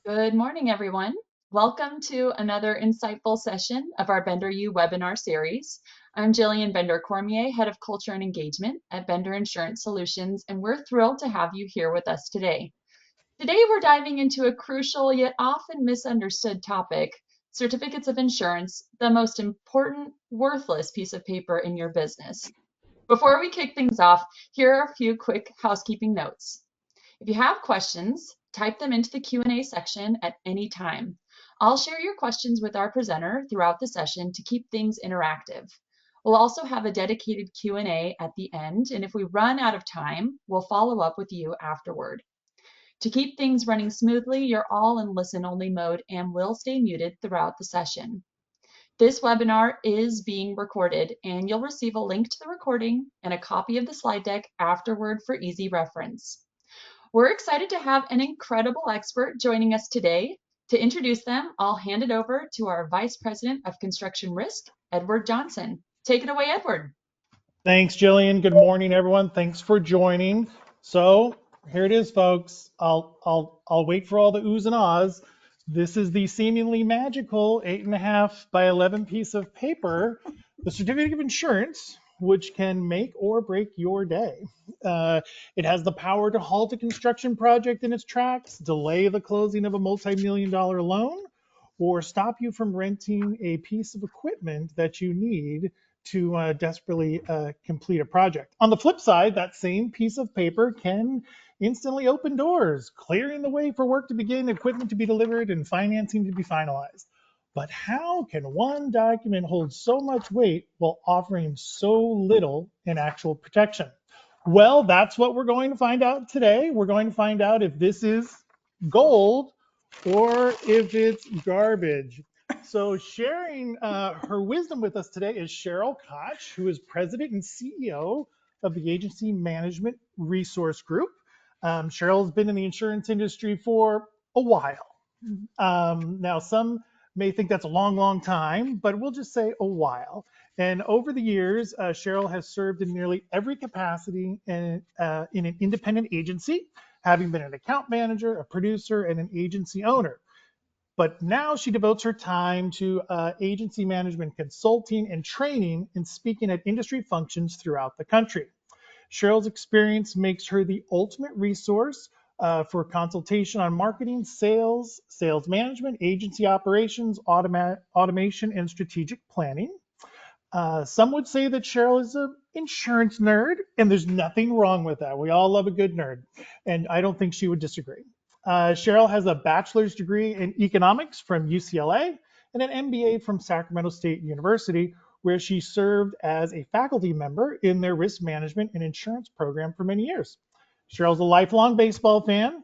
Good morning, everyone. Welcome to another insightful session of our Bender U webinar series. I'm Jillian Bender-Cormier, Head of Culture and Engagement at Bender Insurance Solutions, and we're thrilled to have you here with us today. Today, we're diving into a crucial yet often misunderstood topic, certificates of insurance, the most important, worthless piece of paper in your business. Before we kick things off, here are a few quick housekeeping notes. If you have questions, type them into the Q&A section at any time. I'll share your questions with our presenter throughout the session to keep things interactive. We'll also have a dedicated Q&A at the end, and if we run out of time, we'll follow up with you afterward. To keep things running smoothly, you're all in listen-only mode and will stay muted throughout the session. This webinar is being recorded, and you'll receive a link to the recording and a copy of the slide deck afterward for easy reference. We're excited to have an incredible expert joining us today. To introduce them, I'll hand it over to our Vice President of Construction Risk, Edward Johnson. Take it away, Edward. Thanks, Jillian. Good morning, everyone. Thanks for joining. So here it is, folks. I'll wait for all the oohs and ahs. This is the seemingly magical 8.5 by 11 piece of paper, the certificate of insurance, which can make or break your day. It has the power to halt a construction project in its tracks, delay the closing of a multi-million-dollar loan, or stop you from renting a piece of equipment that you need to desperately complete a project. On the flip side, that same piece of paper can instantly open doors, clearing the way for work to begin, equipment to be delivered, and financing to be finalized. But how can one document hold so much weight while offering so little in actual protection? Well, that's what we're going to find out today. We're going to find out if this is gold or if it's garbage. So sharing her wisdom with us today is Cheryl Koch, who is President and CEO of the Agency Management Resource Group. Cheryl's been in the insurance industry for a while. Now, some may think that's a long, long time, but we'll just say a while. And over the years, Cheryl has served in nearly every capacity in an independent agency, having been an account manager, a producer, and an agency owner. But now she devotes her time to agency management consulting and training and speaking at industry functions throughout the country. Cheryl's experience makes her the ultimate resource for consultation on marketing, sales, sales management, agency operations, automation, and strategic planning. Some would say that Cheryl is an insurance nerd, and there's nothing wrong with that. We all love a good nerd, and I don't think she would disagree. Cheryl has a bachelor's degree in economics from UCLA and an MBA from Sacramento State University, where she served as a faculty member in their risk management and insurance program for many years. Cheryl's a lifelong baseball fan.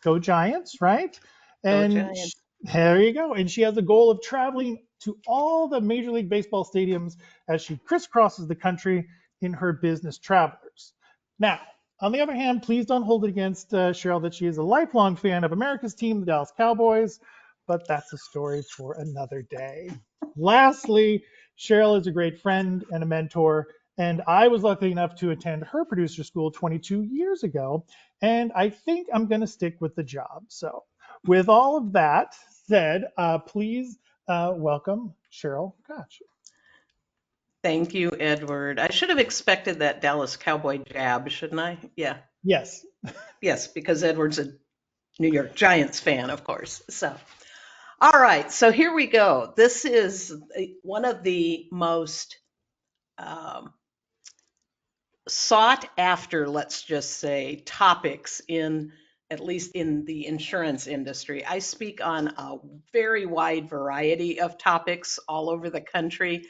Go Giants, right? And Go Giants. There you go. And she has a goal of traveling to all the Major League Baseball stadiums as she crisscrosses the country in her business travelers. Now, on the other hand, please don't hold it against Cheryl that she is a lifelong fan of America's team, the Dallas Cowboys, but that's a story for another day. Lastly, Cheryl is a great friend and a mentor, and I was lucky enough to attend her producer school 22 years ago, and I think I'm going to stick with the job. So with all of that said, please welcome Cheryl Koch. Thank you, Edward. I should have expected that Dallas Cowboy jab, shouldn't I? Yeah. Yes. Yes, because Edward's a New York Giants fan, of course. So, all right. So here we go. This is one of the most sought after, let's just say, topics in, at least in the insurance industry. I speak on a very wide variety of topics all over the country,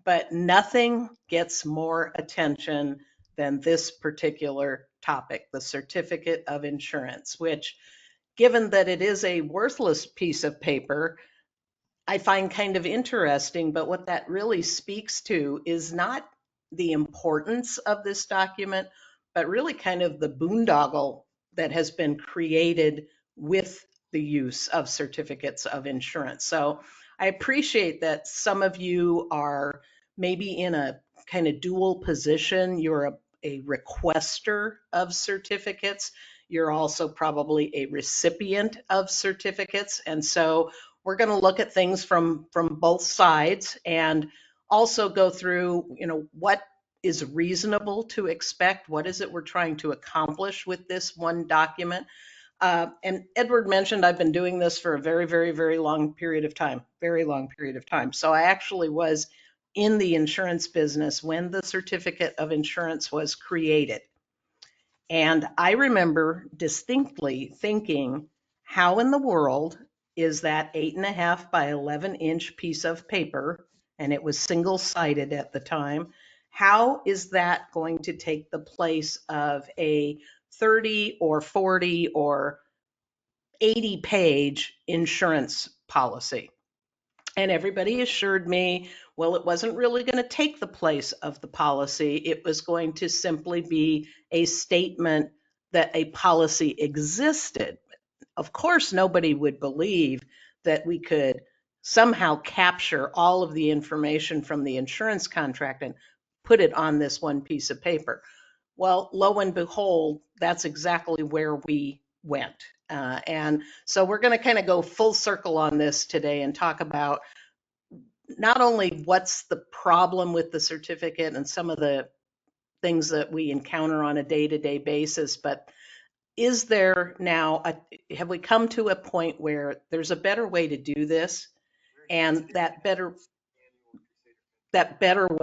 but nothing gets more attention than this particular topic, the certificate of insurance, which, given that it is a worthless piece of paper, I find kind of interesting. But what that really speaks to is not the importance of this document, but really kind of the boondoggle that has been created with the use of certificates of insurance. So I appreciate that some of you are maybe in a kind of dual position. You're a requester of certificates. you're also probably a recipient of certificates. And so we're going to look at things from both sides and also go through, what is reasonable to expect? What is it we're trying to accomplish with this one document? And Edward mentioned I've been doing this for a very, very, very long period of time, very long period of time. So I actually was in the insurance business when the certificate of insurance was created. And I remember distinctly thinking, how in the world is that 8.5 by 11-inch piece of paper, and it was single-sided at the time, how is that going to take the place of a 30 or 40 or 80-page insurance policy? And everybody assured me, well, it wasn't really going to take the place of the policy. It was going to simply be a statement that a policy existed. Of course, nobody would believe that we could somehow capture all of the information from the insurance contract and put it on this one piece of paper. Well, lo and behold, that's exactly where we went. And so we're going to kind of go full circle on this today and talk about not only what's the problem with the certificate and some of the things that we encounter on a day-to-day basis, but is there now, have we come to a point where there's a better way to do this, and that better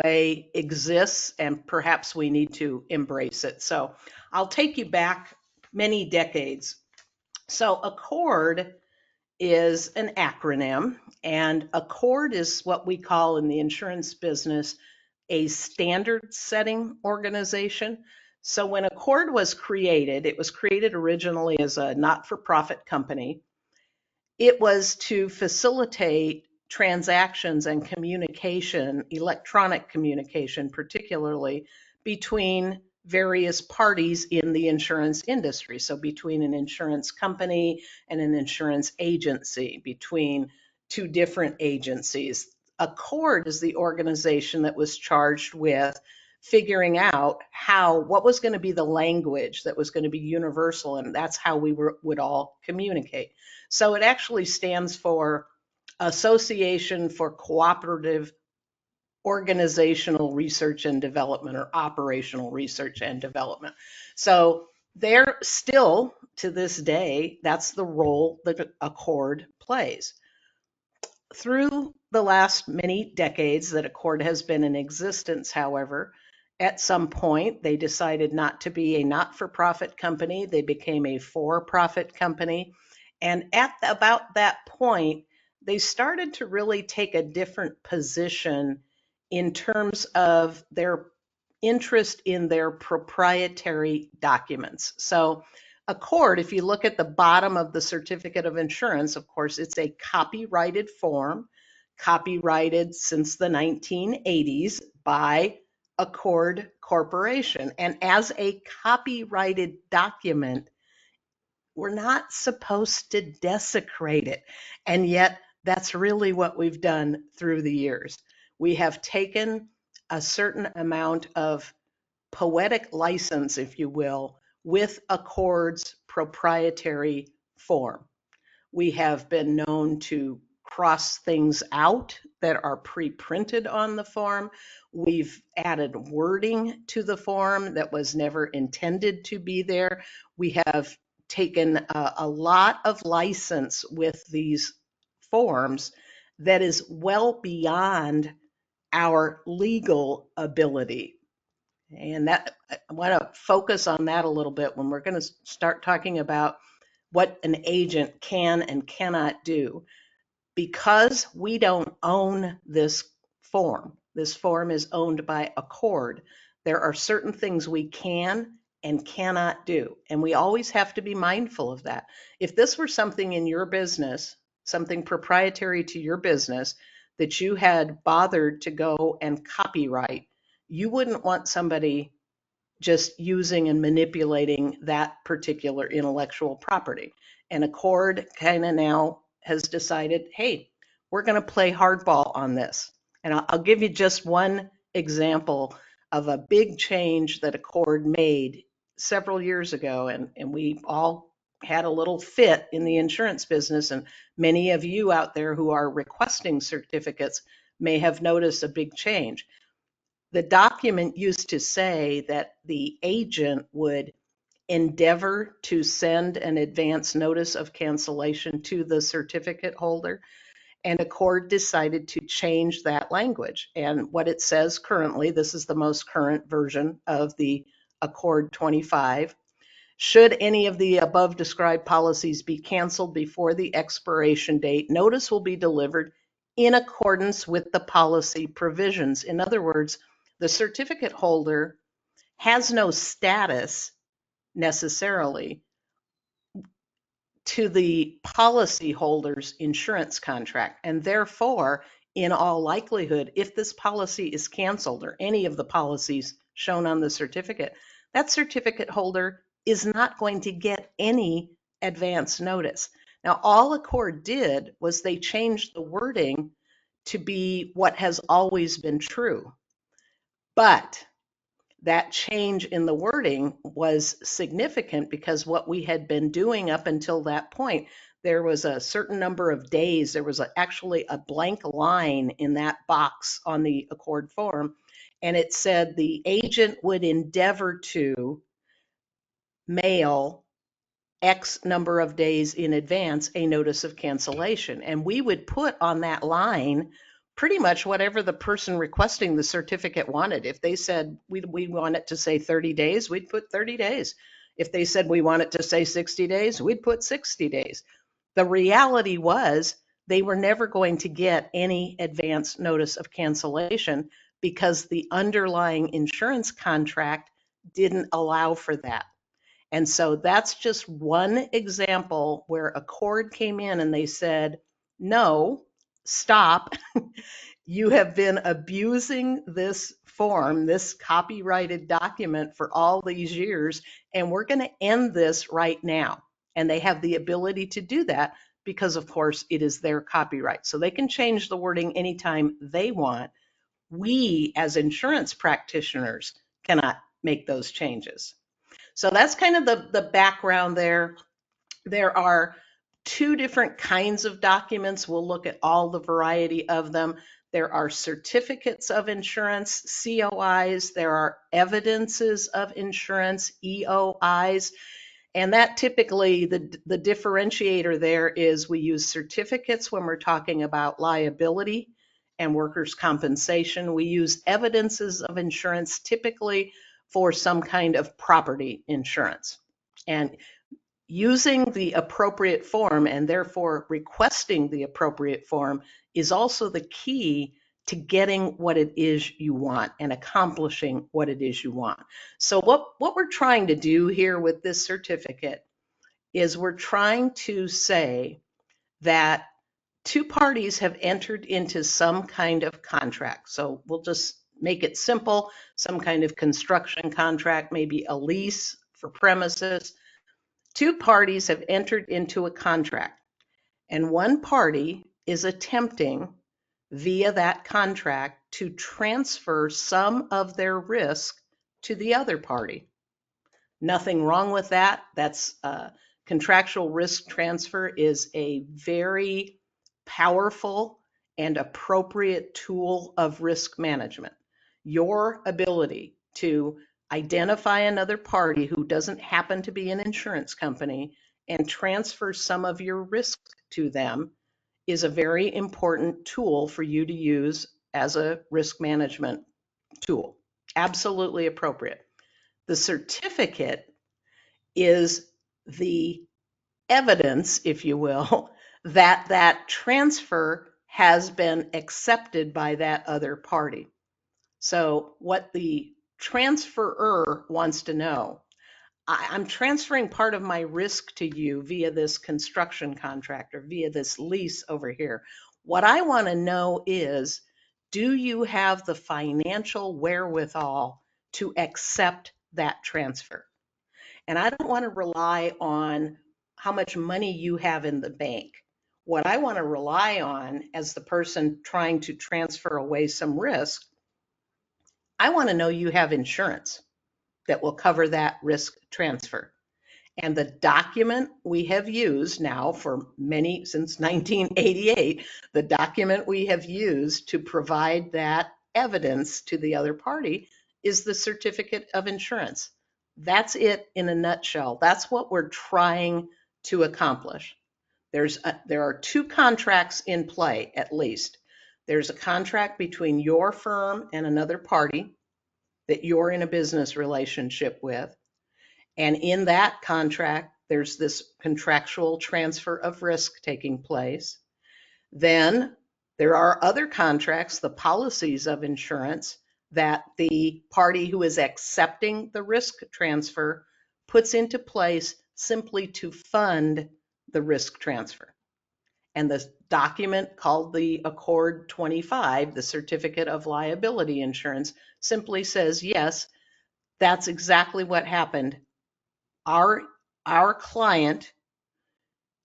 way exists, and perhaps we need to embrace it? So I'll take you back many decades. So ACORD is an acronym, and ACORD is what we call in the insurance business a standard setting organization. So when ACORD was created, it was created originally as a not-for-profit company. It was to facilitate transactions and communication, electronic communication particularly, between various parties in the insurance industry. So between an insurance company and an insurance agency, between two different agencies. ACORD is the organization that was charged with figuring out what was going to be the language that was going to be universal, and that's how we would all communicate. So it actually stands for Association for Cooperative Organizational Research and Development, or Operational Research and Development. So they're still, to this day, that's the role that ACORD plays. Through the last many decades that ACORD has been in existence, however, at some point they decided not to be a not-for-profit company. They became a for-profit company. And at about that point, they started to really take a different position in terms of their interest in their proprietary documents. So ACORD, if you look at the bottom of the certificate of insurance, of course, it's a copyrighted form, copyrighted since the 1980s by ACORD Corporation. And as a copyrighted document, we're not supposed to desecrate it. And yet, that's really what we've done through the years. We have taken a certain amount of poetic license, if you will, with ACORD's proprietary form. We have been known to cross things out that are pre-printed on the form. We've added wording to the form that was never intended to be there. We have taken a lot of license with these forms that is well beyond our legal ability. And that, I want to focus on that a little bit when we're going to start talking about what an agent can and cannot do. Because we don't own this form is owned by ACORD, there are certain things we can and cannot do. And we always have to be mindful of that. If this were something in your business, something proprietary to your business that you had bothered to go and copyright, you wouldn't want somebody just using and manipulating that particular intellectual property. And ACORD kind of now has decided, hey, we're going to play hardball on this. And I'll give you just one example of a big change that ACORD made several years ago, and we all had a little fit in the insurance business. And many of you out there who are requesting certificates may have noticed a big change. The document used to say that the agent would endeavor to send an advance notice of cancellation to the certificate holder. And Accord decided to change that language. And what it says currently, this is the most current version of the Accord 25. Should any of the above described policies be canceled before the expiration date, notice will be delivered in accordance with the policy provisions. In other words, the certificate holder has no status necessarily to the policyholder's insurance contract. And therefore, in all likelihood, if this policy is canceled or any of the policies shown on the certificate, that certificate holder is not going to get any advance notice. Now, all Accord did was they changed the wording to be what has always been true. But that change in the wording was significant because what we had been doing up until that point, there was a certain number of days, there was actually a blank line in that box on the Accord form, and it said the agent would endeavor to mail X number of days in advance a notice of cancellation. And we would put on that line pretty much whatever the person requesting the certificate wanted. If they said we want it to say 30 days, we'd put 30 days. If they said we want it to say 60 days, we'd put 60 days. The reality was they were never going to get any advance notice of cancellation because the underlying insurance contract didn't allow for that. And so that's just one example where Accord came in and they said, no, stop. You have been abusing this form, this copyrighted document for all these years, and we're going to end this right now. And they have the ability to do that because, of course, it is their copyright. So they can change the wording anytime they want. We, as insurance practitioners, cannot make those changes. So that's kind of the background there. There are two different kinds of documents. We'll look at all the variety of them. There are certificates of insurance, COIs. There are evidences of insurance, EOIs. And that typically, the differentiator there is we use certificates when we're talking about liability and workers' compensation. We use evidences of insurance typically for some kind of property insurance. And using the appropriate form and therefore requesting the appropriate form is also the key to getting what it is you want and accomplishing what it is you want. So what we're trying to do here with this certificate is we're trying to say that two parties have entered into some kind of contract. So we'll just make it simple, some kind of construction contract, maybe a lease for premises. Two parties have entered into a contract, and one party is attempting via that contract to transfer some of their risk to the other party. Nothing wrong with that. That's contractual risk transfer is a very powerful and appropriate tool of risk management. Your ability to identify another party who doesn't happen to be an insurance company and transfer some of your risk to them is a very important tool for you to use as a risk management tool. Absolutely appropriate. The certificate is the evidence, if you will, that that transfer has been accepted by that other party. So what the transferor wants to know, I'm transferring part of my risk to you via this construction contract or via this lease over here. What I want to know is, do you have the financial wherewithal to accept that transfer? And I don't want to rely on how much money you have in the bank. What I want to rely on as the person trying to transfer away some risk, I want to know you have insurance. that will cover that risk transfer. And the document we have used now for since 1988, the document we have used to provide that evidence to the other party is the certificate of insurance. That's it in a nutshell. That's what we're trying to accomplish. There are two contracts in play, at least. There's a contract between your firm and another party that you're in a business relationship with. And in that contract, there's this contractual transfer of risk taking place. Then there are other contracts, the policies of insurance, that the party who is accepting the risk transfer puts into place simply to fund the risk transfer. And the document called the Accord 25, the Certificate of Liability Insurance, simply says, yes, that's exactly what happened. Our client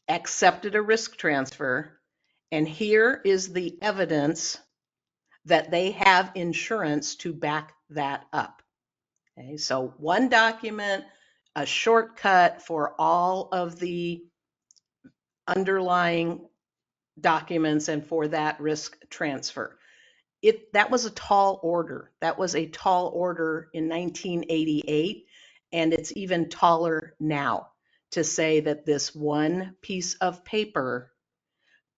accepted a risk transfer, and here is the evidence that they have insurance to back that up. Okay, so one document, a shortcut for all of the underlying documents and for that risk transfer. That was a tall order. That was a tall order in 1988, and it's even taller now to say that this one piece of paper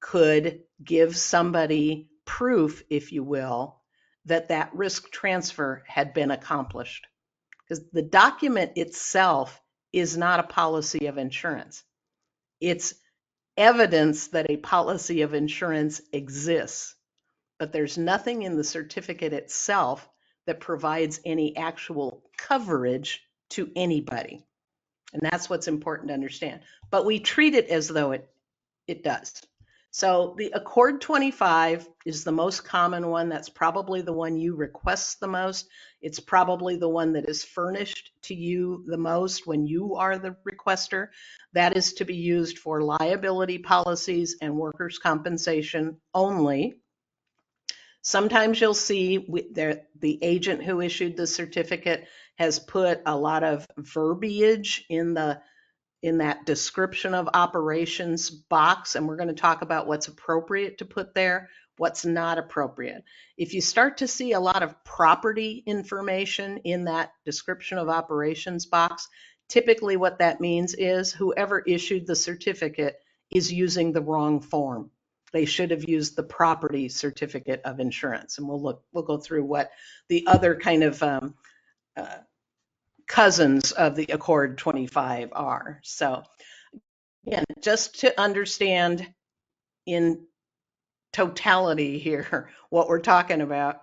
could give somebody proof, if you will, that that risk transfer had been accomplished. Because the document itself is not a policy of insurance. It's evidence that a policy of insurance exists, but there's nothing in the certificate itself that provides any actual coverage to anybody. And that's what's important to understand. But we treat it as though it does. So the Accord 25 is the most common one. That's probably the one you request the most. It's probably the one that is furnished to you the most when you are the requester. That is to be used for liability policies and workers' compensation only. Sometimes you'll see the agent who issued the certificate has put a lot of verbiage in that description of operations box, and we're going to talk about what's appropriate to put there, what's not appropriate. If you start to see a lot of property information in that description of operations box, typically what that means is whoever issued the certificate is using the wrong form. They should have used the property certificate of insurance, and we'll go through what the other kind of cousins of the Accord 25 are. So again, just to understand in totality here what we're talking about,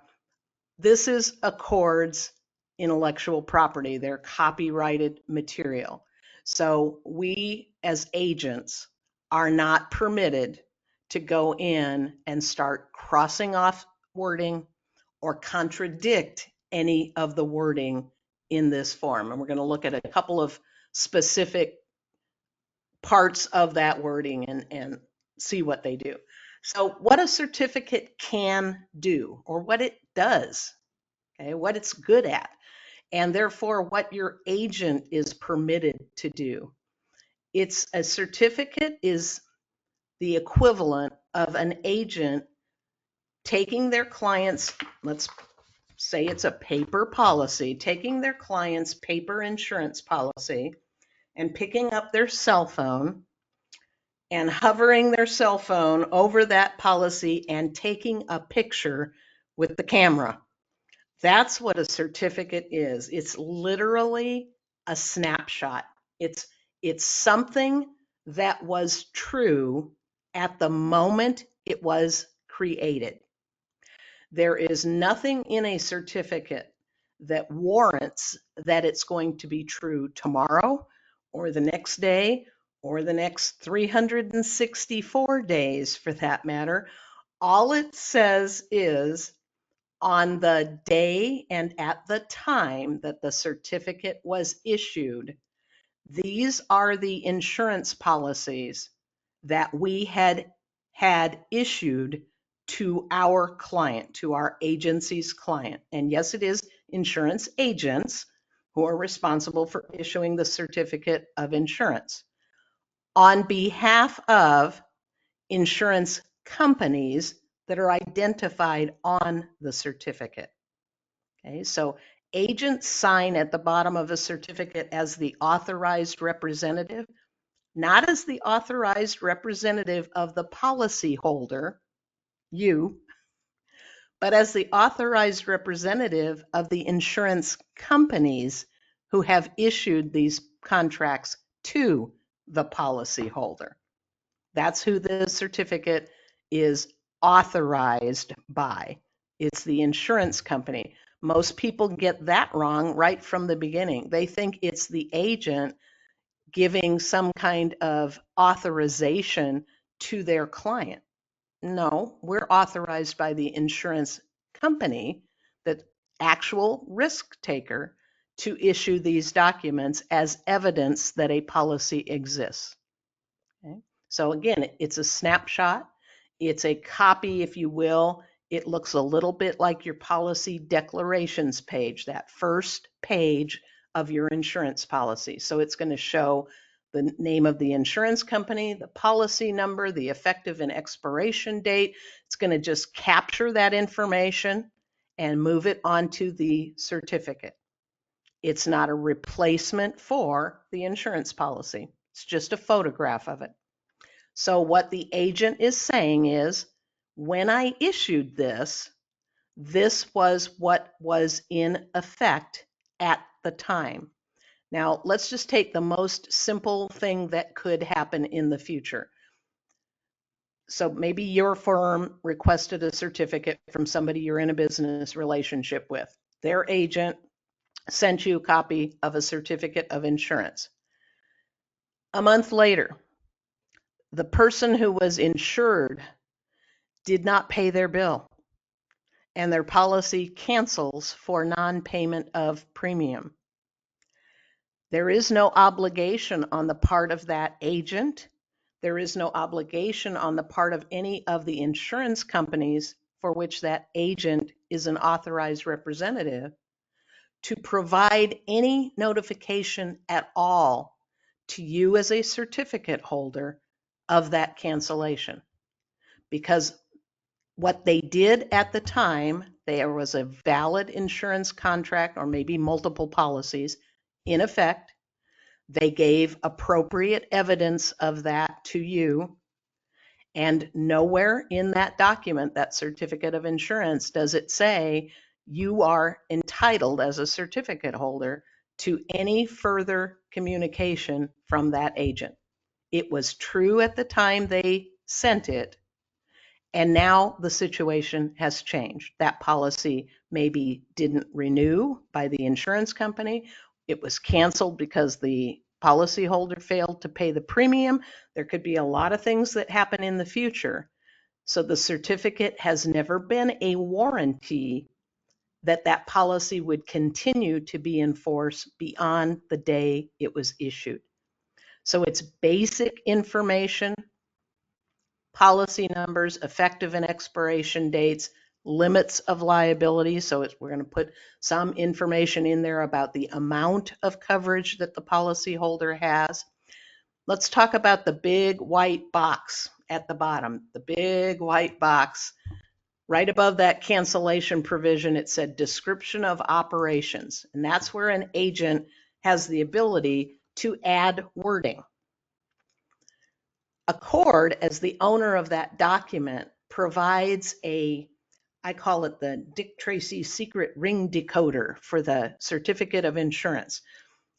this is Accord's intellectual property, their copyrighted material. So we as agents are not permitted to go in and start crossing off wording or contradict any of the wording in this form. And we're going to look at a couple of specific parts of that wording and see what they do. So what a certificate can do, or what it does, okay, what it's good at, and therefore what your agent is permitted to do. A certificate is the equivalent of an agent taking their clients, let's say it's a paper policy, taking their client's paper insurance policy and picking up their cell phone and hovering their cell phone over that policy and taking a picture with the camera. That's what a certificate is. It's literally a snapshot. It's something that was true at the moment it was created. There is nothing in a certificate that warrants that it's going to be true tomorrow or the next day or the next 364 days for that matter. All it says is on the day and at the time that the certificate was issued, these are the insurance policies that we had issued to our client, to our agency's client. And yes, it is insurance agents who are responsible for issuing the certificate of insurance on behalf of insurance companies that are identified on the certificate. Okay, so agents sign at the bottom of a certificate as the authorized representative, not as the authorized representative of the policyholder, you, but as the authorized representative of the insurance companies who have issued these contracts to the policyholder. That's who the certificate is authorized by. It's the insurance company. Most people get that wrong right from the beginning. They think it's the agent giving some kind of authorization to their client. No, we're authorized by the insurance company, the actual risk taker, to issue these documents as evidence that a policy exists. Okay? So again, it's a snapshot. It's a copy, if you will. It looks a little bit like your policy declarations page, that first page of your insurance policy. So it's going to show the name of the insurance company, the policy number, the effective and expiration date. It's going to just capture that information and move it onto the certificate. It's not a replacement for the insurance policy. It's just a photograph of it. So what the agent is saying is, when I issued this, this was what was in effect at the time. Now, let's just take the most simple thing that could happen in the future. So maybe your firm requested a certificate from somebody you're in a business relationship with. Their agent sent you a copy of a certificate of insurance. A month later, the person who was insured did not pay their bill, and their policy cancels for non-payment of premium. There is no obligation on the part of that agent. There is no obligation on the part of any of the insurance companies for which that agent is an authorized representative to provide any notification at all to you as a certificate holder of that cancellation. Because what they did at the time, there was a valid insurance contract or maybe multiple policies in effect. They gave appropriate evidence of that to you. And nowhere in that document, that certificate of insurance, does it say you are entitled as a certificate holder to any further communication from that agent. It was true at the time they sent it, and now the situation has changed. That policy maybe didn't renew by the insurance company. It was canceled because the policyholder failed to pay the premium. There could be a lot of things that happen in the future. So the certificate has never been a warranty that that policy would continue to be in force beyond the day it was issued. So it's basic information, policy numbers, effective and expiration dates, limits of liability. So we're going to put some information in there about the amount of coverage that the policyholder has. Let's talk about the big white box at the bottom. The big white box right above that cancellation provision, it said description of operations. And that's where an agent has the ability to add wording. Accord, as the owner of that document, provides I call it the Dick Tracy secret ring decoder for the certificate of insurance.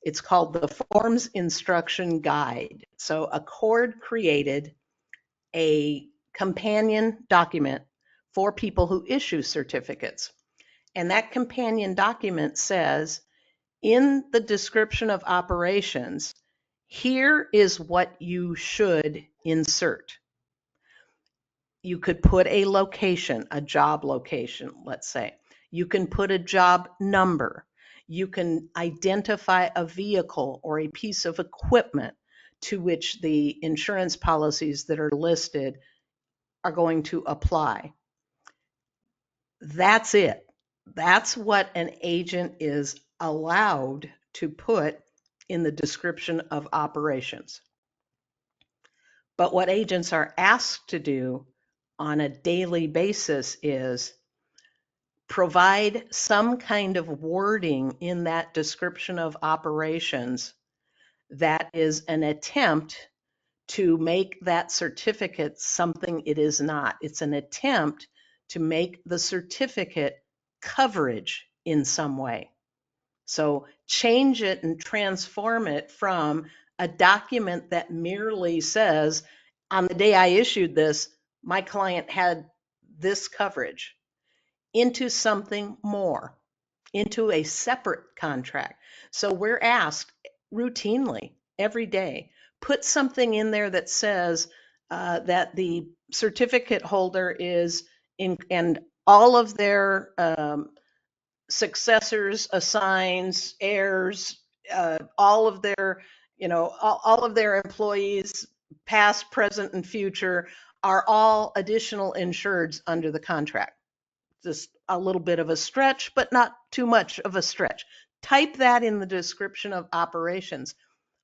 It's called the Forms Instruction Guide. So Accord created a companion document for people who issue certificates. And that companion document says, in the description of operations, here is what you should insert. You could put a location, a job location, let's say. You can put a job number. You can identify a vehicle or a piece of equipment to which the insurance policies that are listed are going to apply. That's it. That's what an agent is allowed to put in the description of operations. But what agents are asked to do on a daily basis is provide some kind of wording in that description of operations that is an attempt to make that certificate something it is not. It's an attempt to make the certificate coverage in some way. So change it and transform it from a document that merely says, on the day I issued this, my client had this coverage, into something more, into a separate contract. So we're asked routinely every day, put something in there that says that the certificate holder is in, and all of their successors, assigns, heirs, all of their, all of their employees, past, present, and future, are all additional insureds under the contract. Just a little bit of a stretch, but not too much of a stretch. Type that in the description of operations.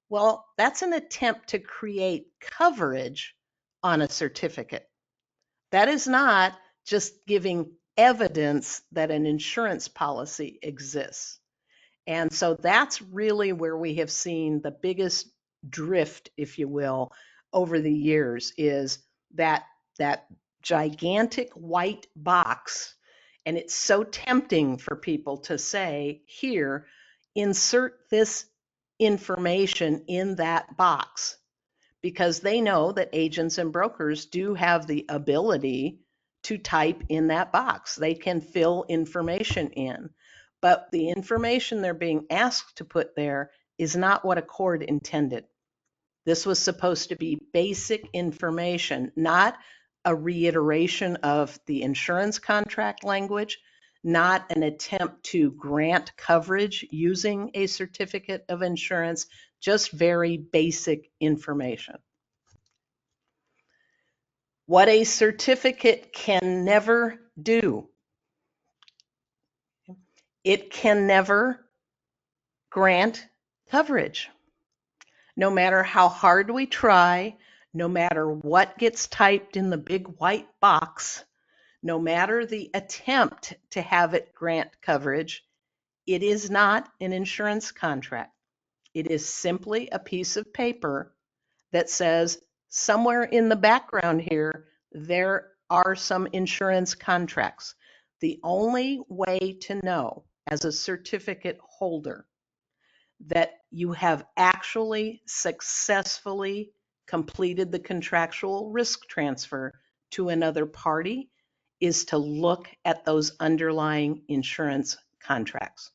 Well, that's an attempt to create coverage on a certificate. That is not just giving evidence that an insurance policy exists. And so that's really where we have seen the biggest drift, if you will, over the years, is that gigantic white box. And it's so tempting for people to say, here, insert this information in that box, because they know that agents and brokers do have the ability to type in that box. They can fill information in, but the information they're being asked to put there is not what ACORD intended. This was supposed to be basic information, not a reiteration of the insurance contract language, not an attempt to grant coverage using a certificate of insurance, just very basic information. What a certificate can never do, it can never grant coverage. No matter how hard we try, no matter what gets typed in the big white box, no matter the attempt to have it grant coverage, it is not an insurance contract. It is simply a piece of paper that says somewhere in the background here, there are some insurance contracts. The only way to know as a certificate holder that you have actually successfully completed the contractual risk transfer to another party is to look at those underlying insurance contracts.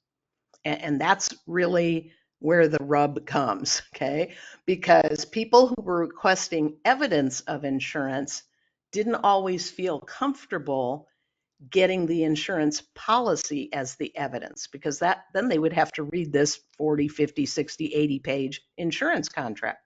And that's really where the rub comes, okay? Because people who were requesting evidence of insurance didn't always feel comfortable getting the insurance policy as the evidence, because then they would have to read this 40, 50, 60, 80 page insurance contract.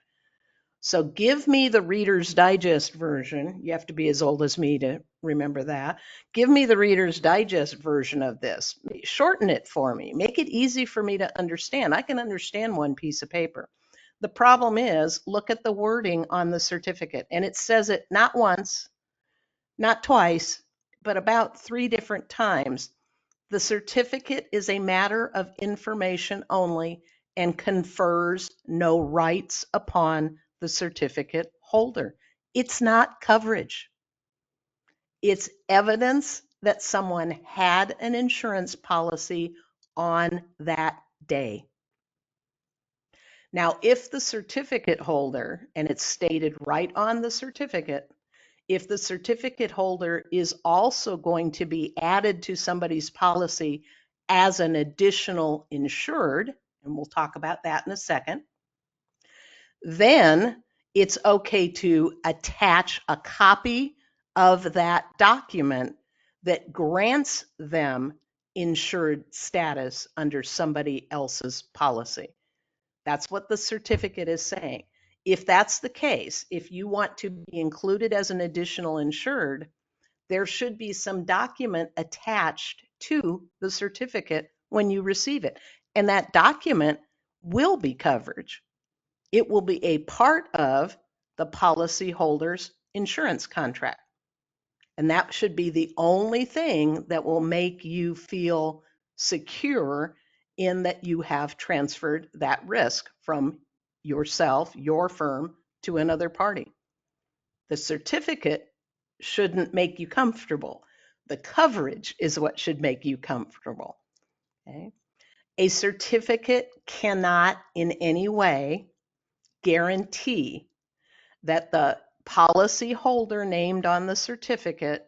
So give me the Reader's Digest version. You have to be as old as me to remember that. Give me the Reader's Digest version of this. Shorten it for me. Make it easy for me to understand. I can understand one piece of paper. The problem is, look at the wording on the certificate, and it says it not once, not twice, but about 3 different times. The certificate is a matter of information only and confers no rights upon the certificate holder. It's not coverage. It's evidence that someone had an insurance policy on that day. Now, if the certificate holder, and it's stated right on the certificate, if the certificate holder is also going to be added to somebody's policy as an additional insured, and we'll talk about that in a second, then it's okay to attach a copy of that document that grants them insured status under somebody else's policy. That's what the certificate is saying. If that's the case, if you want to be included as an additional insured, there should be some document attached to the certificate when you receive it. And that document will be coverage. It will be a part of the policyholder's insurance contract. And that should be the only thing that will make you feel secure in that you have transferred that risk from yourself, your firm, to another party. The certificate shouldn't make you comfortable. The coverage is what should make you comfortable. Okay? A certificate cannot in any way guarantee that the policy holder named on the certificate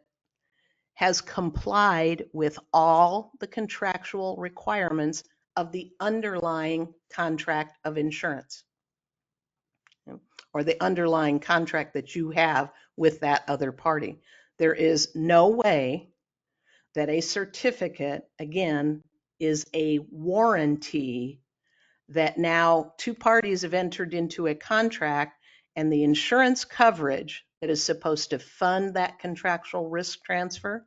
has complied with all the contractual requirements of the underlying contract of insurance or the underlying contract that you have with that other party. There is no way that a certificate, again, is a warranty that now two parties have entered into a contract and the insurance coverage that is supposed to fund that contractual risk transfer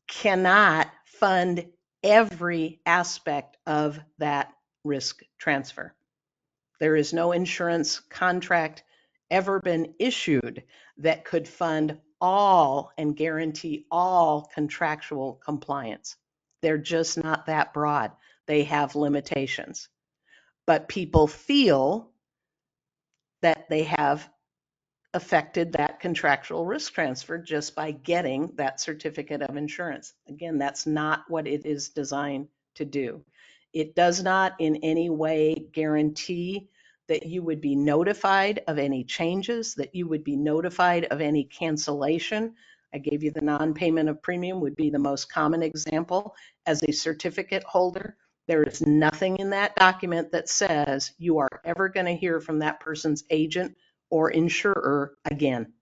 cannot fund every aspect of that risk transfer. There is no insurance contract ever been issued that could fund all and guarantee all contractual compliance. They're just not that broad. They have limitations. But people feel that they have affected that contractual risk transfer just by getting that certificate of insurance. Again, that's not what it is designed to do. It does not in any way guarantee that you would be notified of any changes, that you would be notified of any cancellation. I gave you the non-payment of premium would be the most common example. As a certificate holder, there is nothing in that document that says you are ever going to hear from that person's agent or insurer again.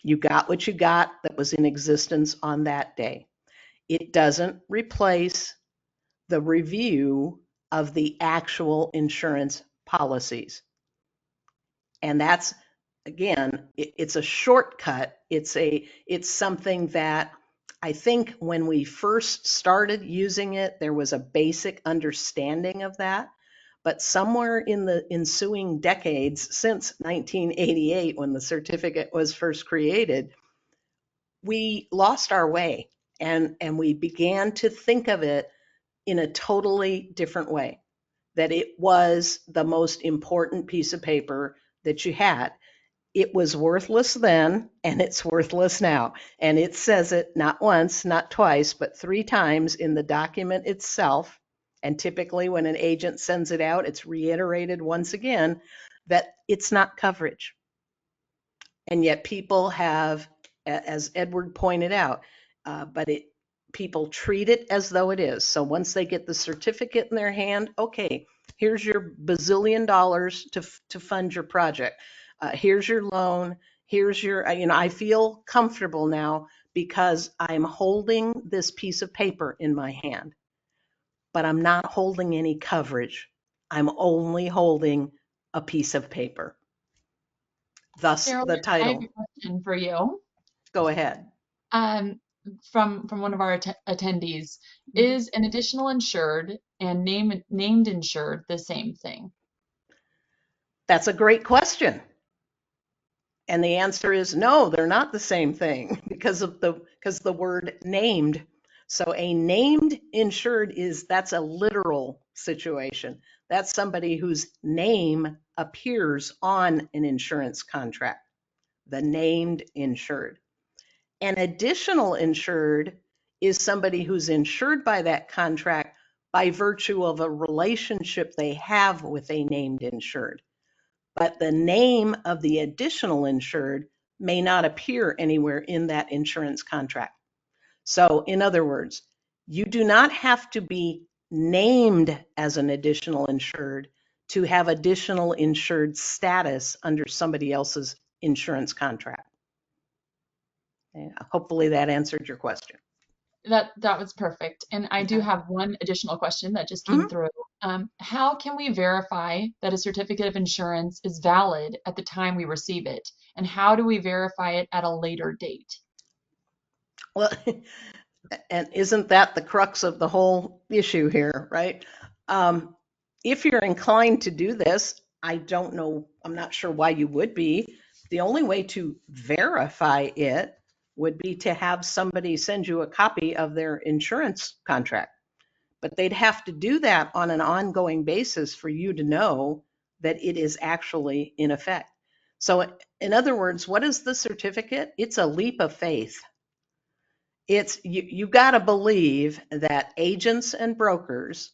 You got what you got that was in existence on that day. It doesn't replace the review of the actual insurance policies. And that's, again, it's a shortcut. It's something that I think when we first started using it, there was a basic understanding of that. But somewhere in the ensuing decades since 1988, when the certificate was first created, we lost our way and we began to think of it in a totally different way, that it was the most important piece of paper that you had. It was worthless then, and it's worthless now. And it says it not once, not twice, but 3 times in the document itself. And typically when an agent sends it out, it's reiterated once again that it's not coverage. And yet people have, as Edward pointed out, people treat it as though it is. So once they get the certificate in their hand, okay, here's your bazillion dollars to fund your project. Here's your loan. Here's your, I feel comfortable now because I'm holding this piece of paper in my hand, but I'm not holding any coverage. I'm only holding a piece of paper. Thus the Carolyn, I have title. a question for you. Go ahead. Um, from one of our attendees, is an additional insured and named insured the same thing? That's a great question. And the answer is no, they're not the same thing because the word named. So a named insured that's a literal situation. That's somebody whose name appears on an insurance contract, the named insured. An additional insured is somebody who's insured by that contract by virtue of a relationship they have with a named insured. But the name of the additional insured may not appear anywhere in that insurance contract. So in other words, you do not have to be named as an additional insured to have additional insured status under somebody else's insurance contract. And hopefully that answered your question. That was perfect. And I do Okay. have one additional question that just came Mhm. through. How can we verify that a certificate of insurance is valid at the time we receive it? And how do we verify it at a later date? Well, and isn't that the crux of the whole issue here, right? If you're inclined to do this, I don't know, I'm not sure why you would be. The only way to verify it would be to have somebody send you a copy of their insurance contract. But they'd have to do that on an ongoing basis for you to know that it is actually in effect. So, in other words, what is the certificate? It's a leap of faith. It's you got to believe that agents and brokers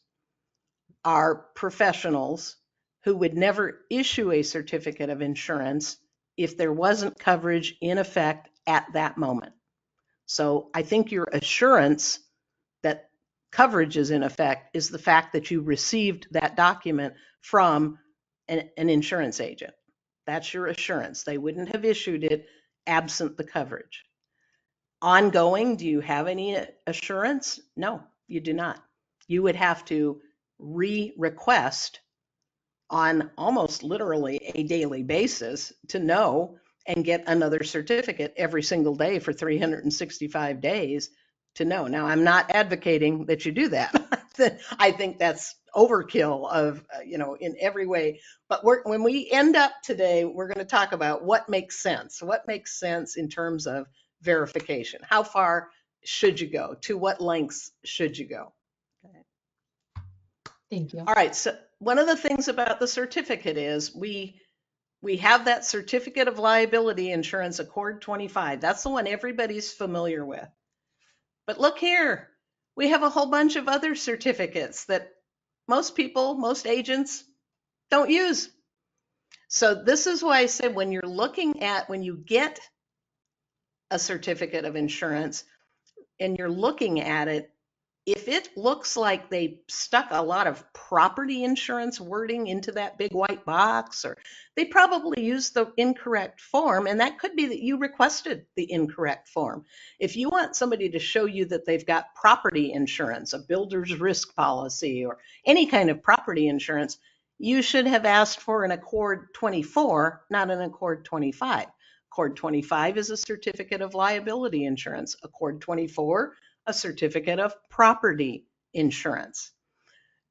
are professionals who would never issue a certificate of insurance if there wasn't coverage in effect at that moment. So I think your assurance that coverage is in effect is the fact that you received that document from an insurance agent. That's your assurance. They wouldn't have issued it absent the coverage. Ongoing, do you have any assurance? No, you do not. You would have to re-request on almost literally a daily basis to know and get another certificate every single day for 365 days to know. Now, I'm not advocating that you do that. I think that's overkill of, in every way. But when we end up today, we're going to talk about what makes sense. What makes sense in terms of verification? How far should you go? To what lengths should you go? Thank you. All right, so one of the things about the certificate is we have that certificate of liability insurance, Accord 25. That's the one everybody's familiar with. But look here, we have a whole bunch of other certificates that most people, most agents don't use. So this is why I said when you get a certificate of insurance and you're looking at it, if it looks like they stuck a lot of property insurance wording into that big white box, or they probably used the incorrect form, and that could be that you requested the incorrect form. If you want somebody to show you that they've got property insurance, a builder's risk policy, or any kind of property insurance, you should have asked for an Accord 24, not an Accord 25. Accord 25 is a certificate of liability insurance. Accord 24, a certificate of property insurance.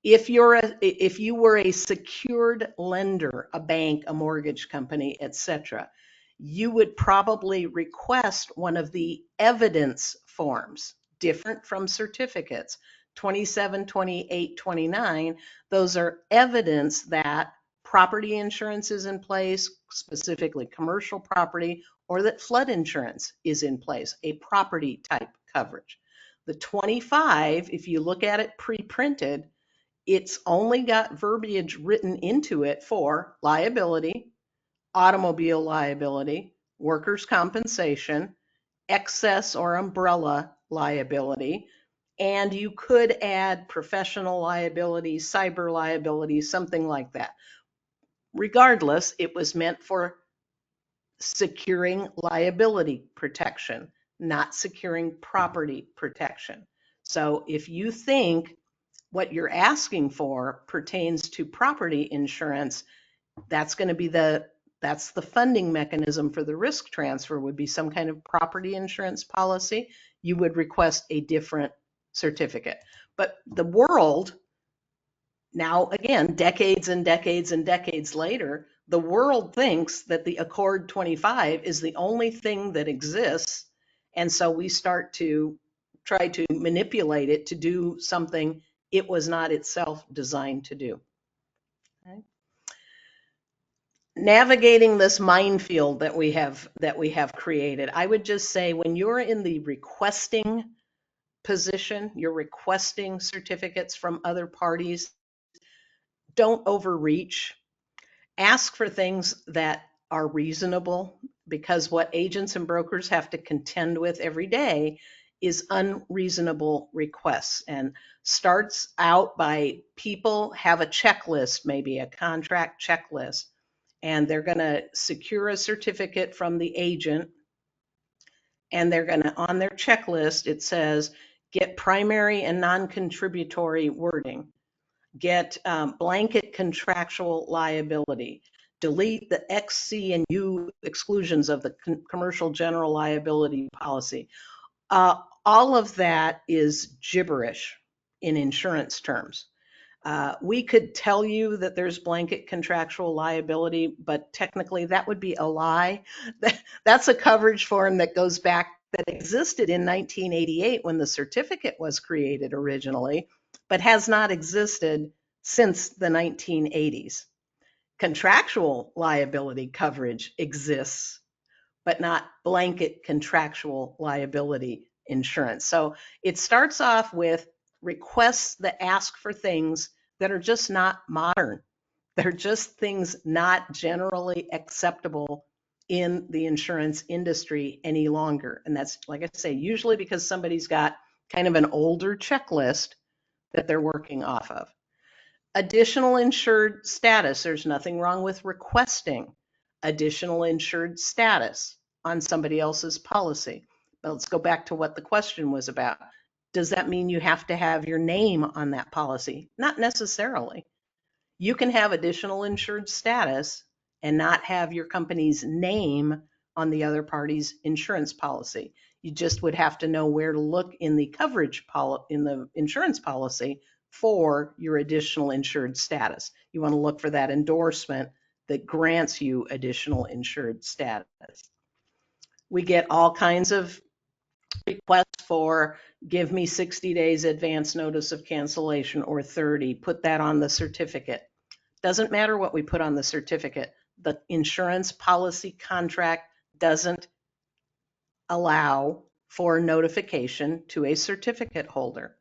If you were a secured lender, a bank, a mortgage company, etc., you would probably request one of the evidence forms, different from certificates. 27, 28, 29, those are evidence that property insurance is in place, specifically commercial property, or that flood insurance is in place, a property type coverage. The 25, if you look at it pre-printed, it's only got verbiage written into it for liability, automobile liability, workers' compensation, excess or umbrella liability, and you could add professional liability, cyber liability, something like that. Regardless, it was meant for securing liability protection, not securing property protection. So if you think what you're asking for pertains to property insurance, that's going to be that's the funding mechanism for the risk transfer, would be some kind of property insurance policy. You would request a different certificate. But the world, now again, decades and decades and decades later, the world thinks that the Accord 25 is the only thing that exists. And so we start to try to manipulate it to do something it was not itself designed to do. Okay. Navigating this minefield that we have created, I would just say when you're in the requesting position, you're requesting certificates from other parties, don't overreach. Ask for things that are reasonable, because what agents and brokers have to contend with every day is unreasonable requests, and starts out by people have a checklist, maybe a contract checklist, and they're going to secure a certificate from the agent, and they're going to, on their checklist, it says, get primary and non-contributory wording, get blanket contractual liability, delete the X, C, and U exclusions of the commercial general liability policy. All of that is gibberish in insurance terms. We could tell you that there's blanket contractual liability, but technically that would be a lie. That's a coverage form that goes back, that existed in 1988 when the certificate was created originally, but has not existed since the 1980s. Contractual liability coverage exists, but not blanket contractual liability insurance. So it starts off with requests that ask for things that are just not modern. They're just things not generally acceptable in the insurance industry any longer. And that's, like I say, usually because somebody's got kind of an older checklist that they're working off of. Additional insured status. There's nothing wrong with requesting additional insured status on somebody else's policy. But let's go back to what the question was about. Does that mean you have to have your name on that policy? Not necessarily. You can have additional insured status and not have your company's name on the other party's insurance policy. You just would have to know where to look in the in the insurance policy for your additional insured status. You want to look for that endorsement that grants you additional insured status. We get all kinds of requests for, give me 60 days advance notice of cancellation, or 30, put that on the certificate. Doesn't matter what we put on the certificate. The insurance policy contract doesn't allow for notification to a certificate holder.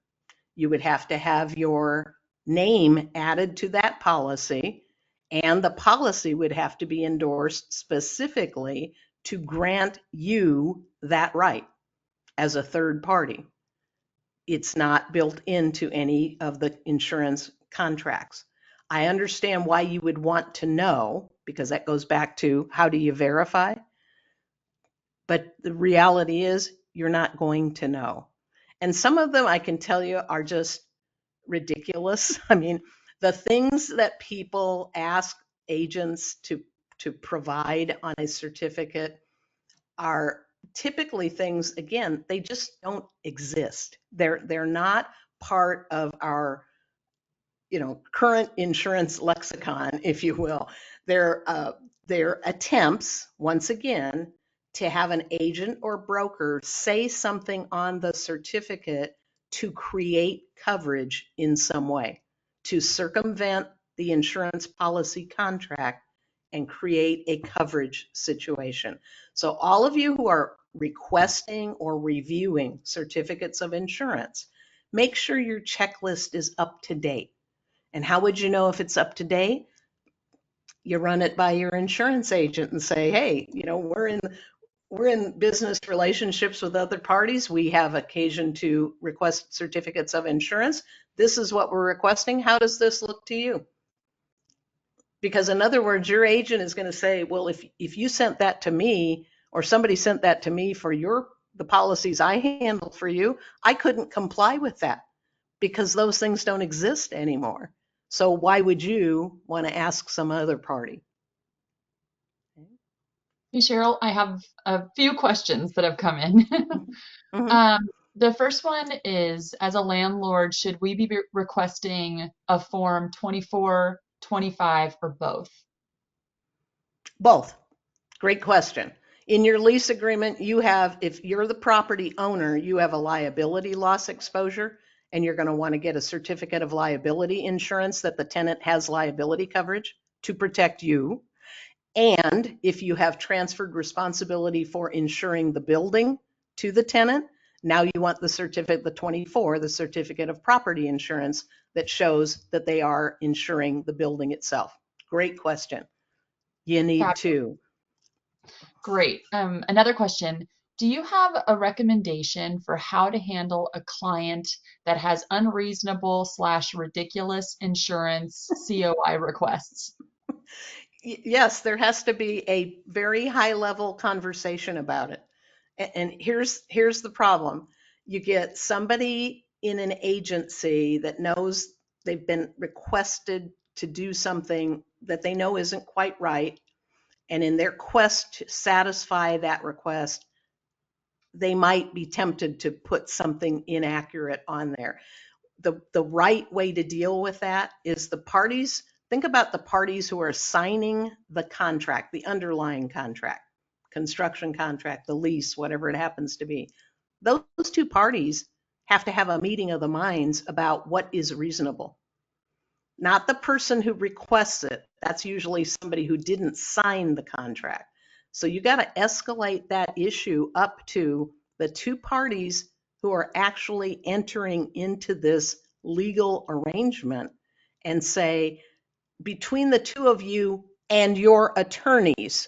You would have to have your name added to that policy, and the policy would have to be endorsed specifically to grant you that right as a third party. It's not built into any of the insurance contracts. I understand why you would want to know, because that goes back to how do you verify? But the reality is you're not going to know. And some of them, I can tell you, are just ridiculous. I mean, the things that people ask agents to provide on a certificate are typically things, again, they just don't exist. They're not part of our, current insurance lexicon, if you will. They're attempts, once again, to have an agent or broker say something on the certificate to create coverage in some way, to circumvent the insurance policy contract and create a coverage situation. So all of you who are requesting or reviewing certificates of insurance, make sure your checklist is up to date. And how would you know if it's up to date? You run it by your insurance agent and say, hey, we're in business relationships with other parties. We have occasion to request certificates of insurance. This is what we're requesting. How does this look to you? Because in other words, your agent is going to say, well, if you sent that to me, or somebody sent that to me for the policies I handle for you, I couldn't comply with that because those things don't exist anymore. So why would you want to ask some other party? Hey, Cheryl, I have a few questions that have come in. Mm-hmm. The first one is, as a landlord, should we be requesting a form 24, 25, or both? Both. Great question. In your lease agreement, you have, if you're the property owner, you have a liability loss exposure, and you're going to want to get a certificate of liability insurance that the tenant has liability coverage to protect you. And if you have transferred responsibility for insuring the building to the tenant, now you want the certificate, the 24, the certificate of property insurance that shows that they are insuring the building itself. Great question. You need Fabulous. two. Great. Another question. Do you have a recommendation for how to handle a client that has unreasonable / ridiculous insurance COI requests? Yes, there has to be a very high level conversation about it. And here's the problem. You get somebody in an agency that knows they've been requested to do something that they know isn't quite right. And in their quest to satisfy that request, they might be tempted to put something inaccurate on there. the right way to deal with that is the parties, think about the parties who are signing the contract, the underlying contract, construction contract, the lease, whatever it happens to be. Those two parties have to have a meeting of the minds about what is reasonable. Not the person who requests it. That's usually somebody who didn't sign the contract. So you got to escalate that issue up to the two parties who are actually entering into this legal arrangement and say, between the two of you and your attorneys,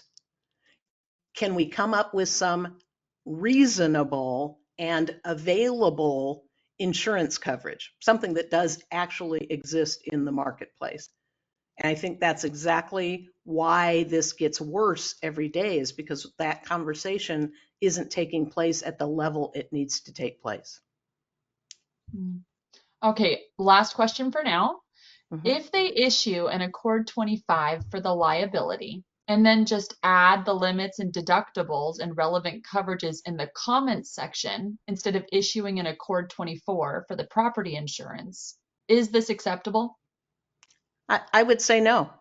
can we come up with some reasonable and available insurance coverage, something that does actually exist in the marketplace? And I think that's exactly why this gets worse every day, is because that conversation isn't taking place at the level it needs to take place. Hmm. Okay, last question for now. Mhm. If they issue an Accord 25 for the liability and then just add the limits and deductibles and relevant coverages in the comments section instead of issuing an Accord 24 for the property insurance, is this acceptable? I would say no,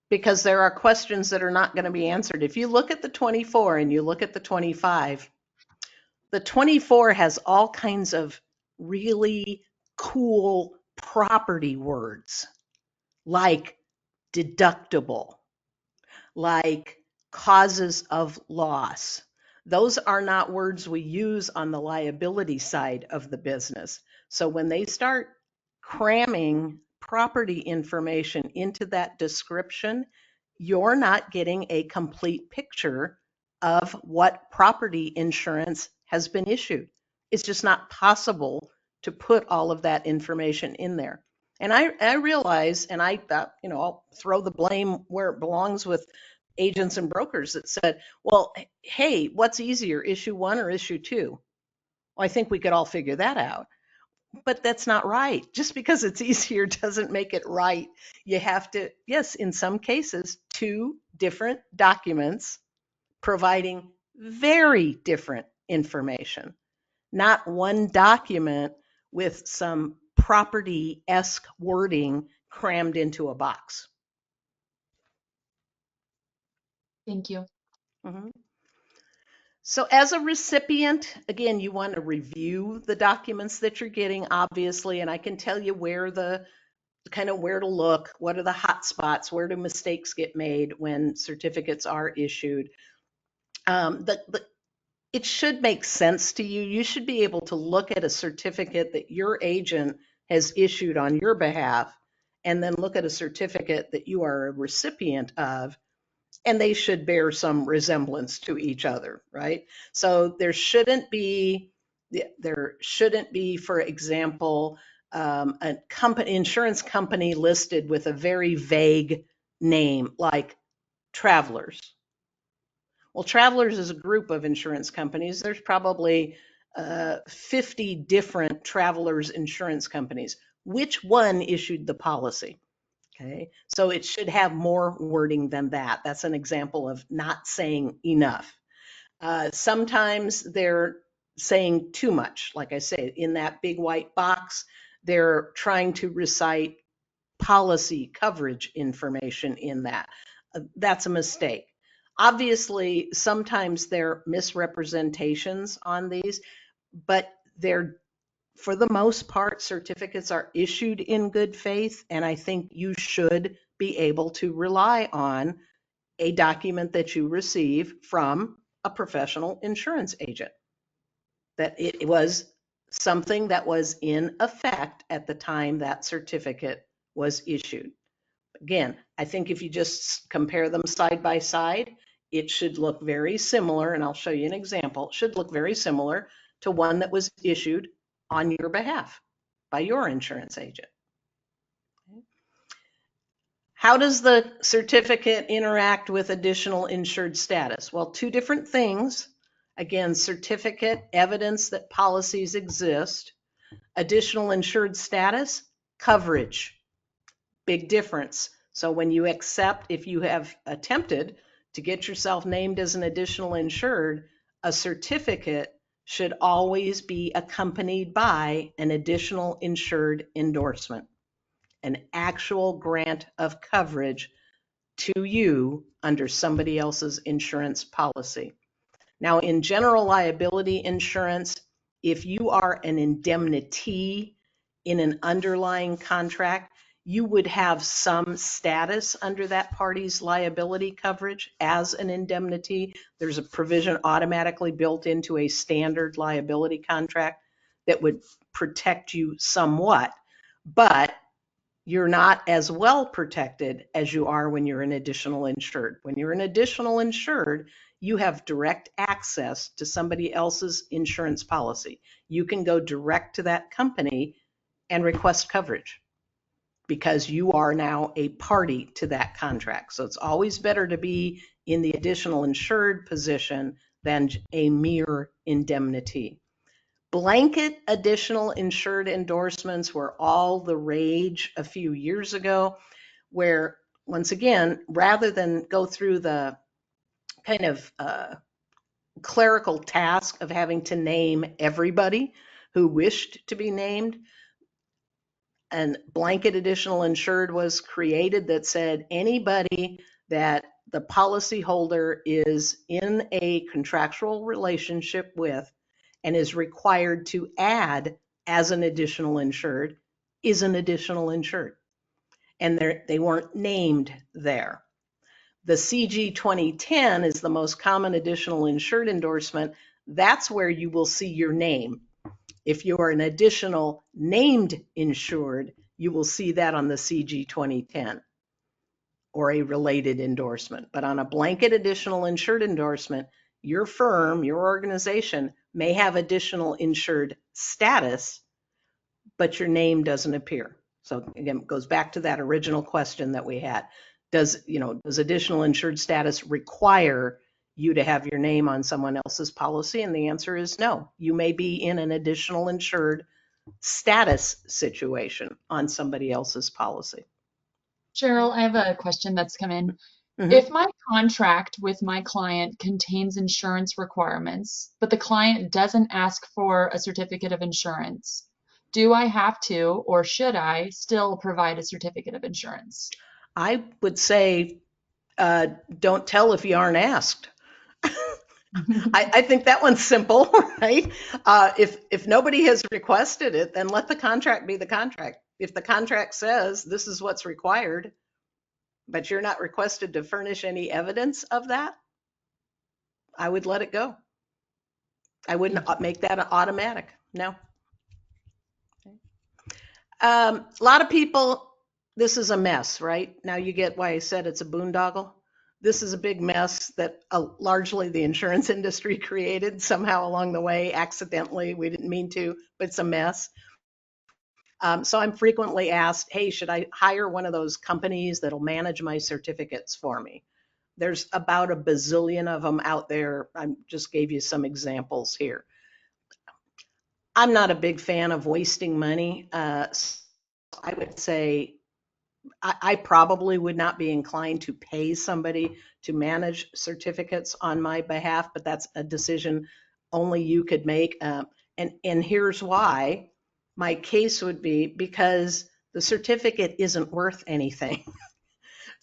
because there are questions that are not going to be answered. If you look at the 24 and you look at the 25, the 24 has all kinds of really cool property words like deductible, like causes of loss. Those are not words we use on the liability side of the business. So when they start cramming property information into that description, you're not getting a complete picture of what property insurance has been issued. It's just not possible to put all of that information in there. And I realize, and I thought, I'll throw the blame where it belongs with agents and brokers that said, well, hey, what's easier, issue one or issue two? Well, I think we could all figure that out. But that's not right. Just because it's easier doesn't make it right. You have to, yes, in some cases, two different documents providing very different information, not one document with some property-esque wording crammed into a box. Thank you. Mhm. So as a recipient, again, you want to review the documents that you're getting, obviously, and I can tell you where to look, what are the hot spots, where do mistakes get made when certificates are issued. It should make sense to you. You should be able to look at a certificate that your agent has issued on your behalf, and then look at a certificate that you are a recipient of, and they should bear some resemblance to each other, right? So there shouldn't be, for example, insurance company listed with a very vague name like Travelers. Well, Travelers is a group of insurance companies. There's probably 50 different Travelers insurance companies. Which one issued the policy? Okay, so it should have more wording than that. That's an example of not saying enough. Sometimes they're saying too much. Like I say, in that big white box, they're trying to recite policy coverage information in that. That's a mistake. Obviously, sometimes they're misrepresentations on these, but they're, for the most part, certificates are issued in good faith, and I think you should be able to rely on a document that you receive from a professional insurance agent, that it was something that was in effect at the time that certificate was issued. Again, I think if you just compare them side by side, it should look very similar, and I'll show you an example. It should look very similar to one that was issued on your behalf by your insurance agent. How does the certificate interact with additional insured status? Well, two different things. Again, certificate, evidence that policies exist. Additional insured status, coverage. Big difference. So when you accept, if you have attempted to get yourself named as an additional insured, a certificate should always be accompanied by an additional insured endorsement, an actual grant of coverage to you under somebody else's insurance policy. Now, in general liability insurance, if you are an indemnity in an underlying contract, you would have some status under that party's liability coverage as an indemnity. There's a provision automatically built into a standard liability contract that would protect you somewhat, but you're not as well protected as you are when you're an additional insured. When you're an additional insured, you have direct access to somebody else's insurance policy. You can go direct to that company and request coverage because you are now a party to that contract. So it's always better to be in the additional insured position than a mere indemnity. Blanket additional insured endorsements were all the rage a few years ago, where, once again, rather than go through the kind of clerical task of having to name everybody who wished to be named, and blanket additional insured was created that said anybody that the policyholder is in a contractual relationship with and is required to add as an additional insured is an additional insured. And they weren't named there. The CG 2010 is the most common additional insured endorsement. That's where you will see your name. If you are an additional named insured, you will see that on the CG 2010 or a related endorsement. But on a blanket additional insured endorsement, your firm, your organization may have additional insured status, but your name doesn't appear. So again, it goes back to that original question that we had. Does additional insured status require you to have your name on someone else's policy? And the answer is no. You may be in an additional insured status situation on somebody else's policy. Cheryl, I have a question that's come in. Mm-hmm. If my contract with my client contains insurance requirements, but the client doesn't ask for a certificate of insurance, do I have to or should I still provide a certificate of insurance? I would say don't tell if you aren't asked. I think that one's simple, right? If nobody has requested it, then let the contract be the contract. If the contract says this is what's required, but you're not requested to furnish any evidence of that, I would let it go. I wouldn't make that an automatic. No. A lot of people, this is a mess, right? Now you get why I said it's a boondoggle. This is a big mess that largely the insurance industry created somehow along the way, accidentally. We didn't mean to, but it's a mess. So I'm frequently asked, hey, should I hire one of those companies that'll manage my certificates for me? There's about a bazillion of them out there. I just gave you some examples here. I'm not a big fan of wasting money. So I would say I probably would not be inclined to pay somebody to manage certificates on my behalf, but that's a decision only you could make. And here's why. My case would be because the certificate isn't worth anything.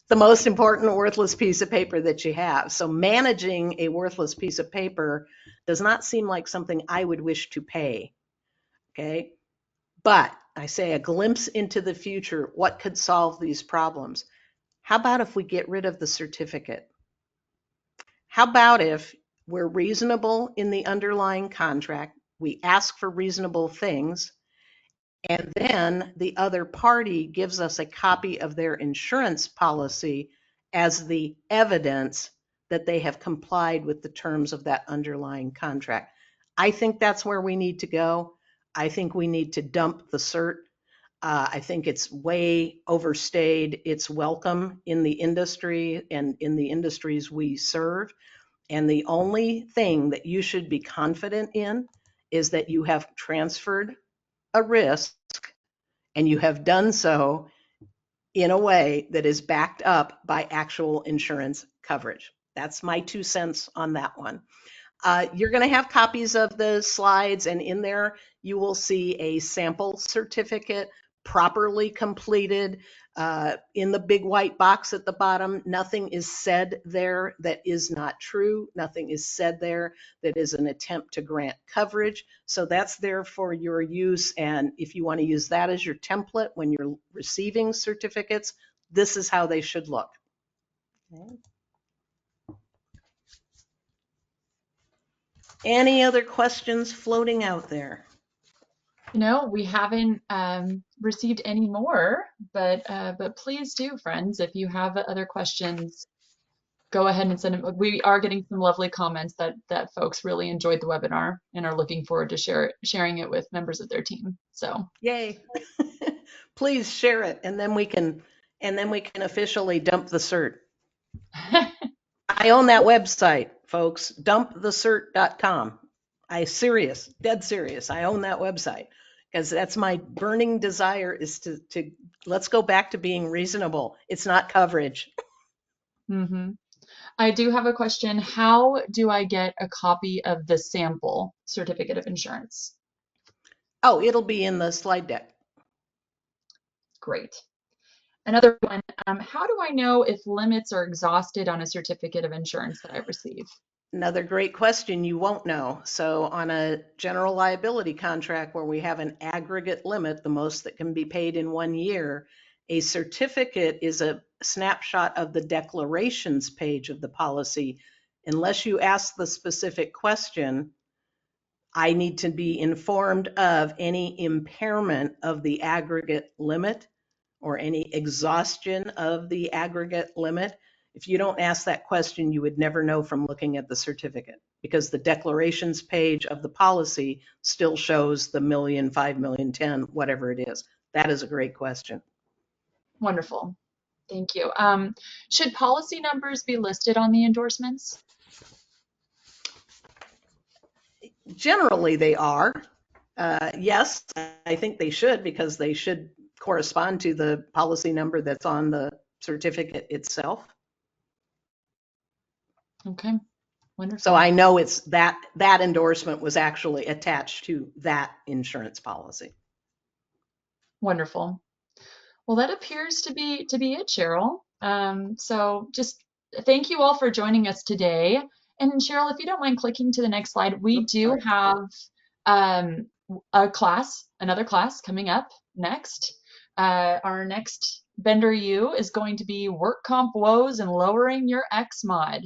The most important worthless piece of paper that you have. So managing a worthless piece of paper does not seem like something I would wish to pay. Okay. But I say a glimpse into the future, what could solve these problems? How about if we get rid of the certificate? How about if we're reasonable in the underlying contract, we ask for reasonable things, and then the other party gives us a copy of their insurance policy as the evidence that they have complied with the terms of that underlying contract? I think that's where we need to go. I think we need to dump the cert. I think it's way overstayed its welcome in the industry and in the industries we serve. And the only thing that you should be confident in is that you have transferred a risk and you have done so in a way that is backed up by actual insurance coverage. That's my 2 cents on that one. You're going to have copies of the slides, and in there you will see a sample certificate properly completed in the big white box at the bottom. Nothing is said there that is not true. Nothing is said there that is an attempt to grant coverage. So that's there for your use. And if you want to use that as your template when you're receiving certificates, this is how they should look. Okay. Any other questions floating out there? We haven't received any more, but please do, friends, if you have other questions, go ahead and send them. We are getting some lovely comments that folks really enjoyed the webinar and are looking forward to sharing it with members of their team. So yay. Please share it, and then we can officially dump the cert. I own that website, folks, dumpthecert.com. Dead serious. I own that website because that's my burning desire is to let's go back to being reasonable. It's not coverage. mm-hmm. I do have a question. How do I get a copy of the sample certificate of insurance? Oh, it'll be in the slide deck. Great. Another one, how do I know if limits are exhausted on a certificate of insurance that I receive? Another great question. You won't know. So on a general liability contract where we have an aggregate limit, the most that can be paid in 1 year, a certificate is a snapshot of the declarations page of the policy. Unless you ask the specific question, I need to be informed of any impairment of the aggregate limit or any exhaustion of the aggregate limit. If you don't ask that question, you would never know from looking at the certificate because the declarations page of the policy still shows the million, 5 million, 10, whatever it is. That is a great question. Wonderful. Thank you. Should policy numbers be listed on the endorsements? Generally, they are. Yes, I think they should because they should correspond to the policy number that's on the certificate itself. Okay, wonderful. So I know it's that endorsement was actually attached to that insurance policy. Wonderful. Well, that appears to be it, Cheryl. So just thank you all for joining us today. And Cheryl, if you don't mind clicking to the next slide, we do have another class coming up next. Our next Bender U is going to be work comp woes and lowering your X mod,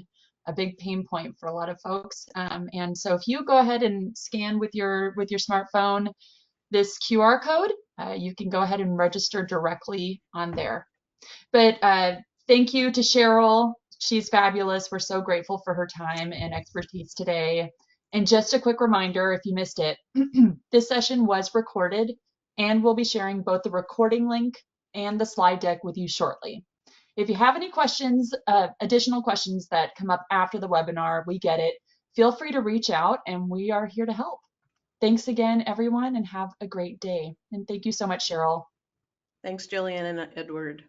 a big pain point for a lot of folks. And so if you go ahead and scan with your smartphone this QR code, you can go ahead and register directly on there. But thank you to Cheryl. She's fabulous. We're so grateful for her time and expertise today. And just a quick reminder, if you missed it, this session was recorded and we'll be sharing both the recording link and the slide deck with you shortly. If you have any questions, additional questions that come up after the webinar, we get it. Feel free to reach out and we are here to help. Thanks again, everyone, and have a great day. And thank you so much, Cheryl. Thanks, Jillian and Edward.